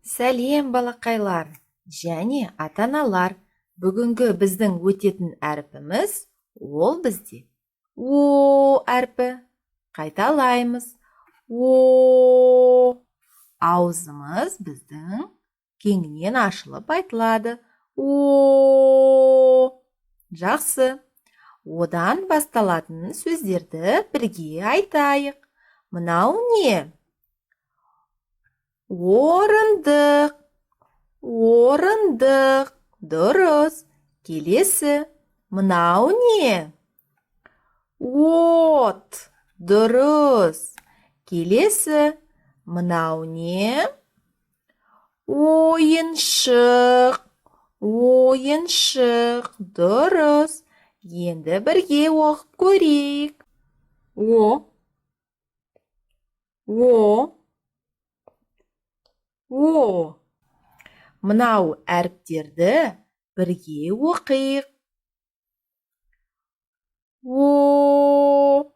Сәлем балақайлар және ата-аналар. Бүгінгі біздің өтетін әрпіміз ол бізде о әрпі. Қайталаймыз. О. Аузымыз біздің кеңінен ашылып айтылады. О. Жақсы. Одан басталатын сөздерді бірге айтайық. Мынау не? Орындық. Орындық. Дұрыс. Келесі. Мынау не? От. Дұрыс. Келесі. Мынау не? Ойыншық. Ойыншық. Дұрыс. Енді бірге оқып көрейік. О. Мынау әріптерді бірге оқиық. О.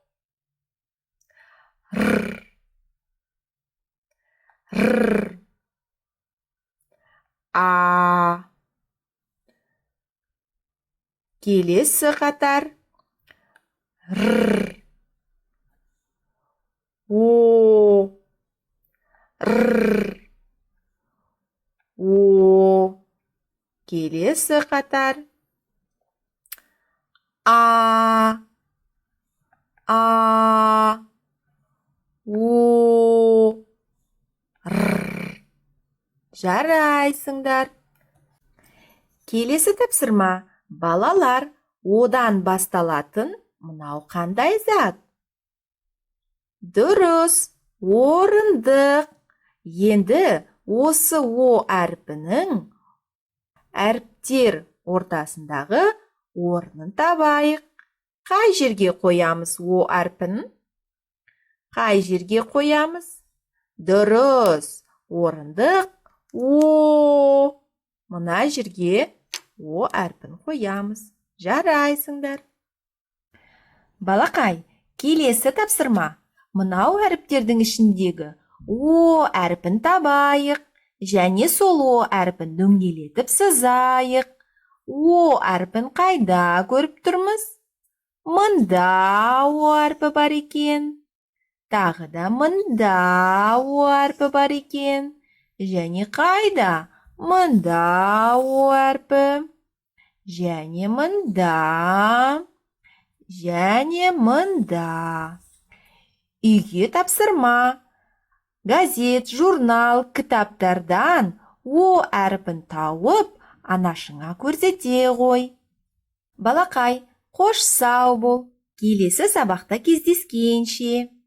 Р. А. Келесі қатар. Р. О. Р. О. Келесі қатар. А. А. О. Р. Жарайсыңдар. Келесі тапсырма. Балалар, одан басталатын мынау қандай зат? Дұрыс, орындық. Енді осы о әрпінің әріптер ортасындағы орнын табайық. Қай жерге қоямыз о әрпін? Қай жерге қоямыз? Дұрыс, орындық. О. Мына жерге о әрпін қоямыз. Жарайсыңдар. Балақай, келесі тапсырма. Мынау әріптердің ішіндегі о әрпін табайық. Және сол о әрпін дөңгелетіп сызайық. О әрпін қайда көріп тұрмыз? Мында о әрпі бар екен. Тағы да мында о әрпі бар екен. Және қайда? Мында о әрпі. Және мында. Және мында. Үйге тапсырма. Газет, журнал, кітаптардан о әрпін тауып, анашыңа көрсете ғой. Балақай, қош сау бол. Келесі сабақта кездескенше.